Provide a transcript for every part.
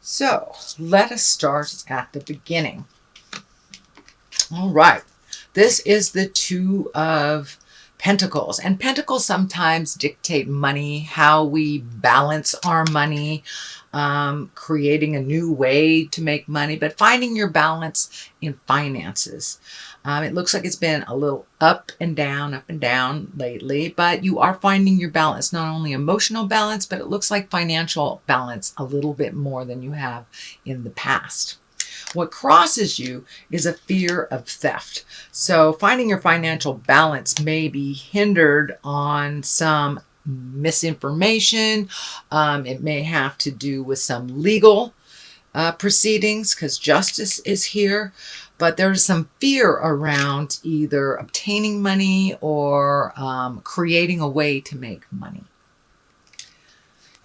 So let us start at the beginning. All right. This is the Two of Pentacles. And Pentacles sometimes dictate money, how we balance our money, creating a new way to make money, but finding your balance in finances. It looks like it's been a little up and down lately, but you are finding your balance, not only emotional balance, but it looks like financial balance a little bit more than you have in the past. What crosses you is a fear of theft. So finding your financial balance may be hindered on some misinformation. It may have to do with some legal proceedings because justice is here. But there's some fear around either obtaining money or creating a way to make money.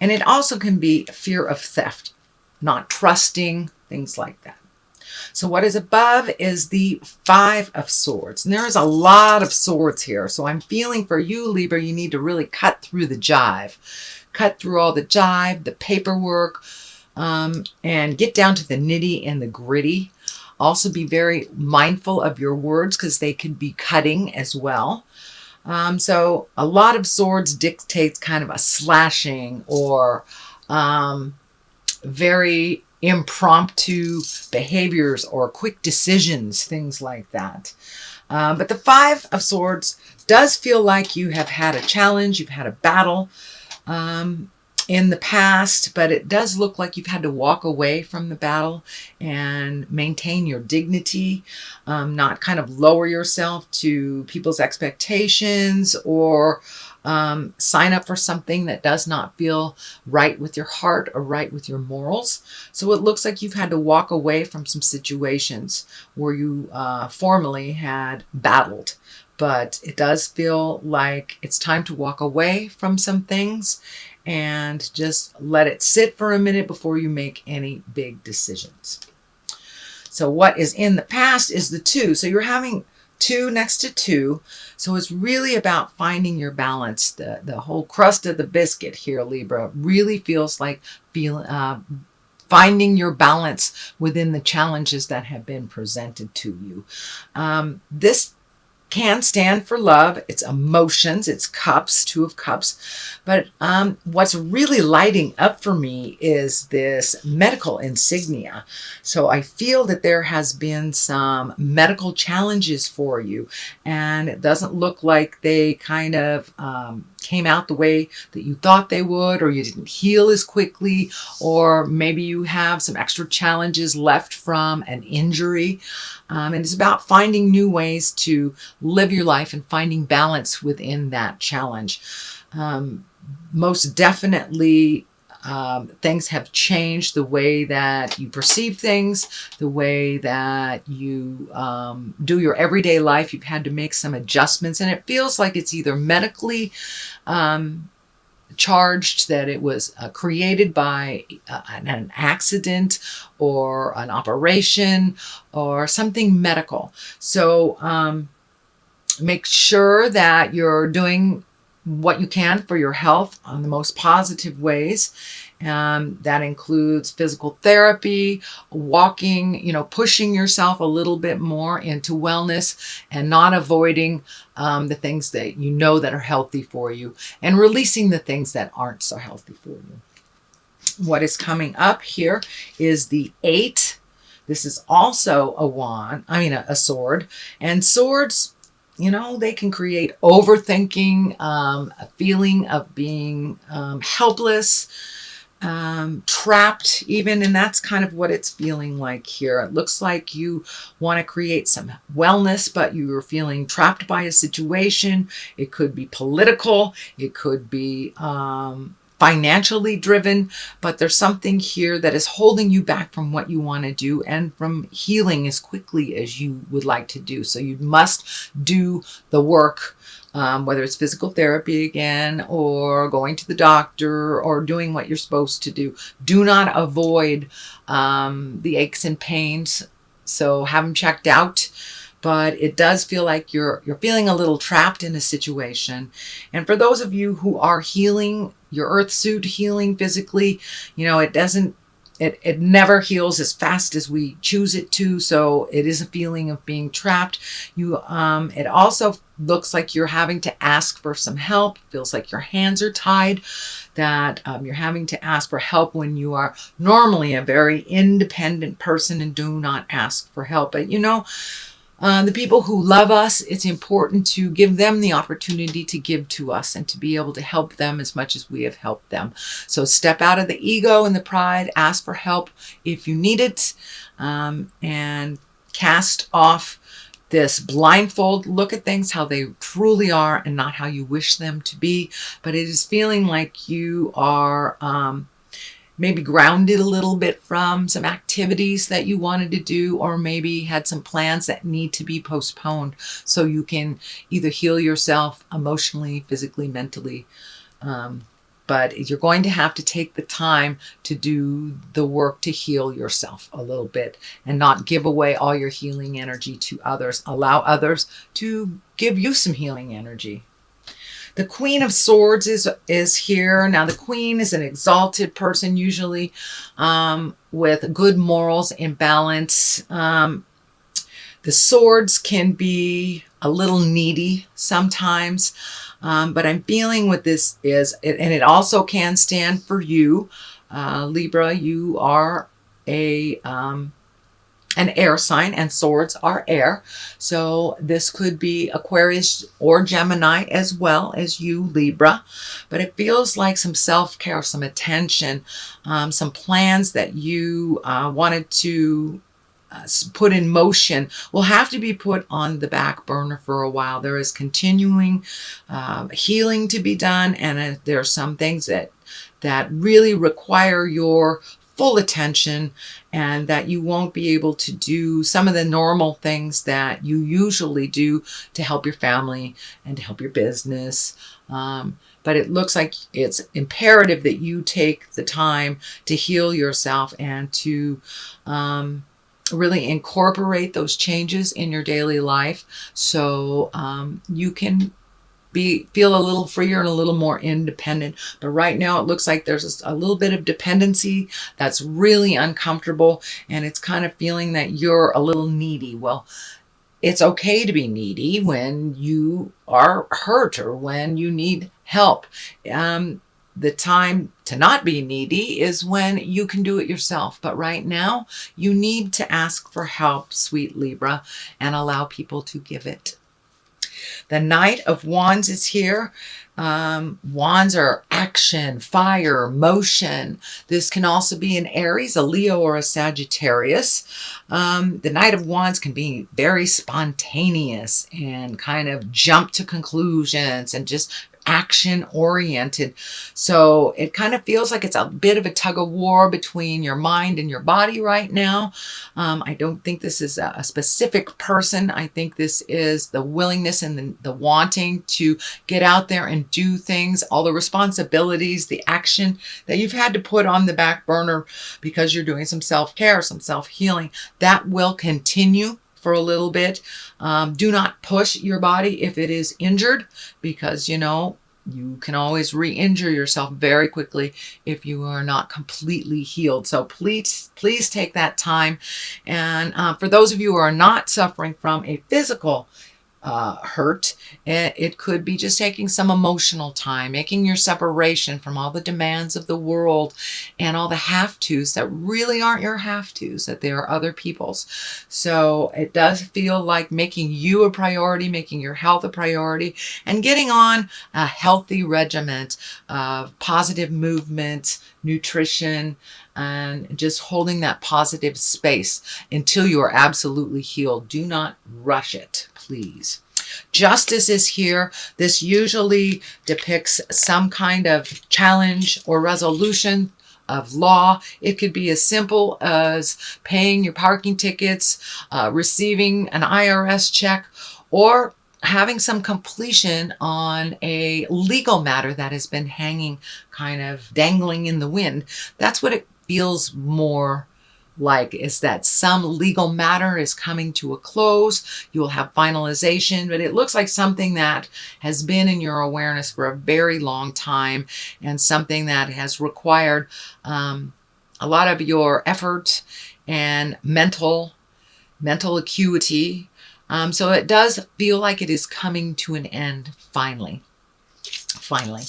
And it also can be fear of theft, not trusting, things like that. So what is above is the Five of Swords. And there is a lot of swords here. So I'm feeling for you, Libra, you need to really cut through the jive. Cut through all the jive, the paperwork, and get down to the nitty and the gritty. Also be very mindful of your words because they can be cutting as well. So a lot of swords dictates kind of a slashing or very impromptu behaviors or quick decisions, things like that. But the Five of Swords does feel like you have had a challenge, you've had a battle in the past, but it does look like you've had to walk away from the battle and maintain your dignity, not kind of lower yourself to people's expectations or sign up for something that does not feel right with your heart or right with your morals. So it looks like you've had to walk away from some situations where you formerly had battled. But it does feel like it's time to walk away from some things and just let it sit for a minute before you make any big decisions. So what is in the past is the Two. So you're having two next to two. So it's really about finding your balance. The whole crust of the biscuit here, Libra, really feels like finding your balance within the challenges that have been presented to you. This can stand for love. It's emotions. It's cups, Two of Cups. But what's really lighting up for me is this medical insignia. So I feel that there has been some medical challenges for you. And it doesn't look like they kind of came out the way that you thought they would, or you didn't heal as quickly, or maybe you have some extra challenges left from an injury. And it's about finding new ways to live your life and finding balance within that challenge. Most definitely, things have changed the way that you perceive things, the way that you do your everyday life. You've had to make some adjustments, and it feels like it's either medically charged, that it was created by an accident or an operation or something medical. So make sure that you're doing what you can for your health on the most positive ways. That includes physical therapy, walking, pushing yourself a little bit more into wellness and not avoiding the things that you know that are healthy for you and releasing the things that aren't so healthy for you. What is coming up here is the Eight. This is also a sword. And swords, they can create overthinking, a feeling of being helpless, trapped even, and that's kind of what it's feeling like here. It looks like you want to create some wellness, but you're feeling trapped by a situation. It could be political, it could be financially driven, but there's something here that is holding you back from what you want to do and from healing as quickly as you would like to do. So you must do the work, whether it's physical therapy again, or going to the doctor, or doing what you're supposed to do. Do not avoid the aches and pains. So have them checked out. But it does feel like you're feeling a little trapped in a situation. And for those of you who are healing, your earth suit healing physically, it doesn't it never heals as fast as we choose it to. So it is a feeling of being trapped. It also looks like you're having to ask for some help. Feels like your hands are tied, that you're having to ask for help when you are normally a very independent person and do not ask for help. But the people who love us, it's important to give them the opportunity to give to us and to be able to help them as much as we have helped them. So step out of the ego and the pride, ask for help if you need it, and cast off this blindfold look at things how they truly are and not how you wish them to be. But it is feeling like you are maybe grounded a little bit from some activities that you wanted to do, or maybe had some plans that need to be postponed so you can either heal yourself emotionally, physically, mentally. But you're going to have to take the time to do the work to heal yourself a little bit and not give away all your healing energy to others. Allow others to give you some healing energy. The Queen of Swords is here. Now, the Queen is an exalted person, usually with good morals and balance. The Swords can be a little needy sometimes, but I'm feeling what this is, and it also can stand for you, Libra. You are an air sign, and swords are air. So this could be Aquarius or Gemini as well as you, Libra. But it feels like some self-care, some attention, some plans that you wanted to put in motion will have to be put on the back burner for a while. There is continuing healing to be done, and there are some things that really require your full attention, and that you won't be able to do some of the normal things that you usually do to help your family and to help your business. But it looks like it's imperative that you take the time to heal yourself and to really incorporate those changes in your daily life, so you can feel a little freer and a little more independent. But right now it looks like there's a little bit of dependency that's really uncomfortable, and it's kind of feeling that you're a little needy. Well, it's okay to be needy when you are hurt or when you need help. The time to not be needy is when you can do it yourself. But right now you need to ask for help, sweet Libra, and allow people to give it. The Knight of Wands is here. Wands are action, fire, motion. This can also be an Aries, a Leo, or a Sagittarius. The Knight of Wands can be very spontaneous and kind of jump to conclusions and just action oriented. So it kind of feels like it's a bit of a tug of war between your mind and your body right now. I don't think this is a specific person. I think this is the willingness and the wanting to get out there and do things, all the responsibilities, the action that you've had to put on the back burner because you're doing some self-care, some self-healing. That will continue for a little bit. Do not push your body if it is injured, because you can always re-injure yourself very quickly if you are not completely healed. So please take that time. And for those of you who are not suffering from a physical hurt, it could be just taking some emotional time, making your separation from all the demands of the world and all the have-tos that really aren't your have-tos, that they are other people's. So it does feel like making you a priority, making your health a priority, and getting on a healthy regimen of positive movement, nutrition, and just holding that positive space until you are absolutely healed. Do not rush it, please. Justice is here. This usually depicts some kind of challenge or resolution of law. It could be as simple as paying your parking tickets, receiving an IRS check, or having some completion on a legal matter that has been hanging, kind of dangling in the wind. That's what it feels more like, is that some legal matter is coming to a close. You will have finalization, but it looks like something that has been in your awareness for a very long time, and something that has required a lot of your effort and mental acuity. So it does feel like it is coming to an end finally. Finally.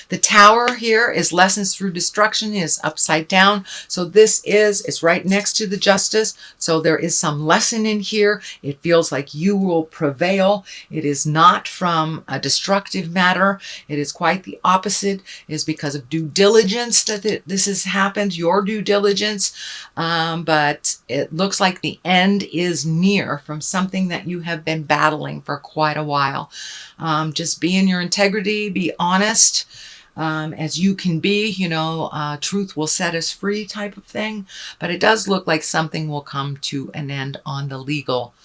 The Tower here is lessons through destruction, is upside down. So this it's right next to the Justice. So there is some lesson in here. It feels like you will prevail. It is not from a destructive matter. It is quite the opposite. It is because of due diligence that this has happened, your due diligence. But it looks like the end is near from something that you have been battling for quite a while. Just be in your integrity, be honest as you can be, you know, truth will set us free type of thing. But it does look like something will come to an end on the legal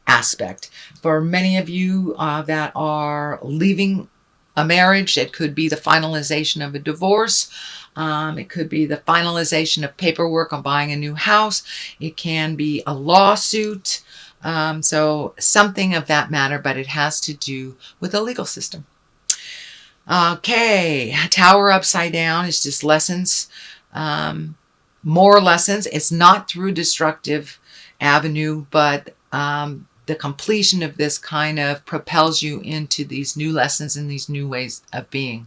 aspect. For many of you that are leaving a marriage, it could be the finalization of a divorce. It could be the finalization of paperwork on buying a new house. It can be a lawsuit. So something of that matter, but it has to do with the legal system. Okay, Tower upside down is just lessons, more lessons. It's not through destructive avenue, but the completion of this kind of propels you into these new lessons and these new ways of being.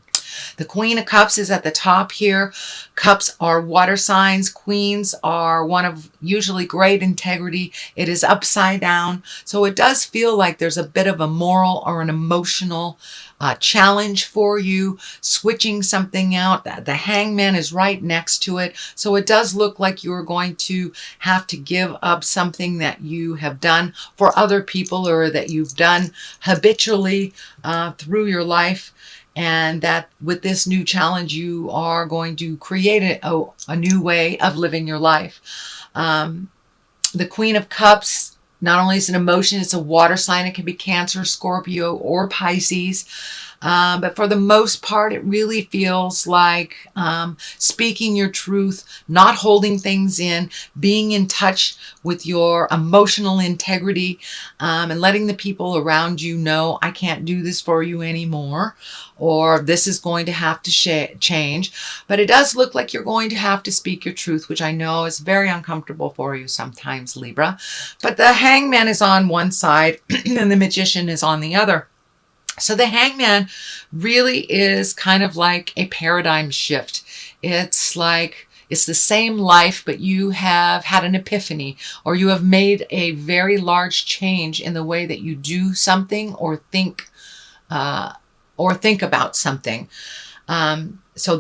The Queen of Cups is at the top here. Cups are water signs. Queens are one of usually great integrity. It is upside down. So it does feel like there's a bit of a moral or an emotional challenge for you, switching something out. The Hangman is right next to it. So it does look like you're going to have to give up something that you have done for other people or that you've done habitually through your life. And that with this new challenge, you are going to create a new way of living your life. The Queen of Cups, not only is an emotion, it's a water sign. It can be Cancer, Scorpio, or Pisces. But for the most part, it really feels like speaking your truth, not holding things in, being in touch with your emotional integrity, and letting the people around you know, I can't do this for you anymore, or this is going to have to change. But it does look like you're going to have to speak your truth, which I know is very uncomfortable for you sometimes, Libra. But the Hangman is on one side and the Magician is on the other. So the Hangman really is kind of like a paradigm shift. It's like it's the same life, but you have had an epiphany, or you have made a very large change in the way that you do something or think about something. So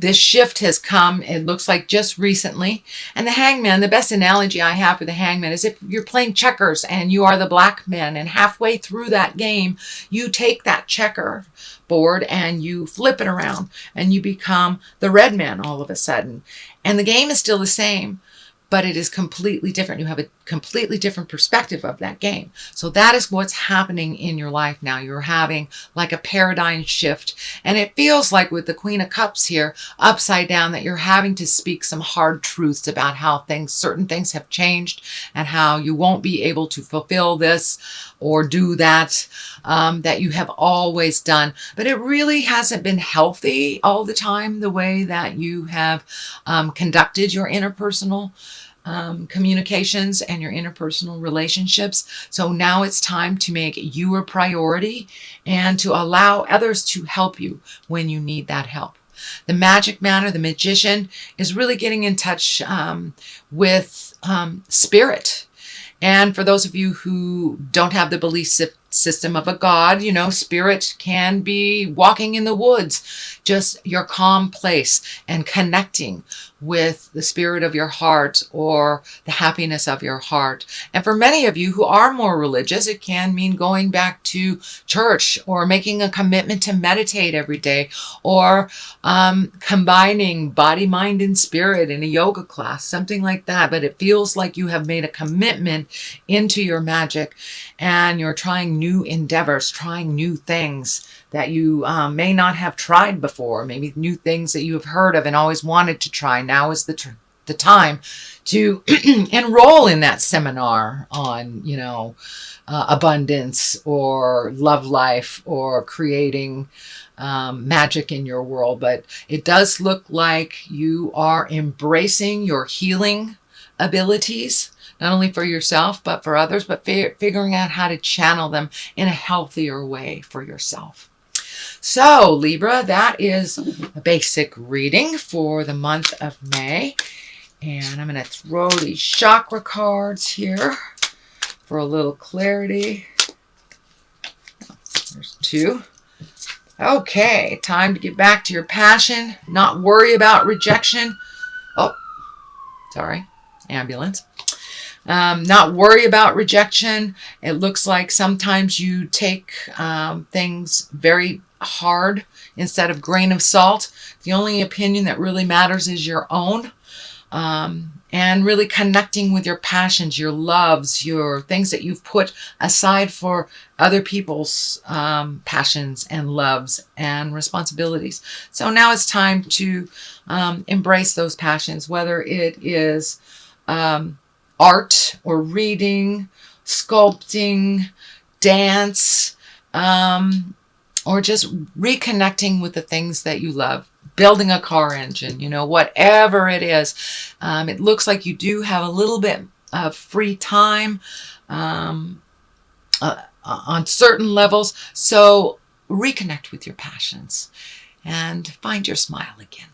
this shift has come, it looks like, just recently. And the Hangman, the best analogy I have for the Hangman is if you're playing checkers and you are the black man, and halfway through that game, you take that checker board and you flip it around and you become the red man all of a sudden. And the game is still the same, but it is completely different. You have a completely different perspective of that game. So that is what's happening in your life now. You're having like a paradigm shift. And it feels like with the Queen of Cups here, upside down, that you're having to speak some hard truths about how certain things have changed and how you won't be able to fulfill this or do that, that you have always done. But it really hasn't been healthy all the time, the way that you have conducted your interpersonal communications and your interpersonal relationships. So now it's time to make you a priority and to allow others to help you when you need that help. The Magic Matter, the Magician, is really getting in touch with spirit. And for those of you who don't have the belief system of a god, you know, spirit can be walking in the woods, just your calm place and connecting with the spirit of your heart or the happiness of your heart. And for many of you who are more religious, it can mean going back to church or making a commitment to meditate every day, or combining body, mind, and spirit in a yoga class, something like that. But it feels like you have made a commitment into your magic and you're trying new endeavors, trying new things that you may not have tried before, maybe new things that you have heard of and always wanted to try. Now is the the time to enroll in that seminar on, abundance or love life or creating magic in your world. But it does look like you are embracing your healing abilities, not only for yourself, but for others, but figuring out how to channel them in a healthier way for yourself. So Libra, that is a basic reading for the month of May. And I'm going to throw these chakra cards here for a little clarity. There's 2. Okay, time to get back to your passion, not worry about rejection. Oh, sorry, ambulance. Not worry about rejection. It looks like sometimes you take things very hard instead of grain of salt. The only opinion that really matters is your own. And really connecting with your passions, your loves, your things that you've put aside for other people's passions and loves and responsibilities. So now it's time to embrace those passions, whether it is art or reading, sculpting, dance, or just reconnecting with the things that you love. Building a car engine, whatever it is. It looks like you do have a little bit of free time on certain levels. So reconnect with your passions and find your smile again.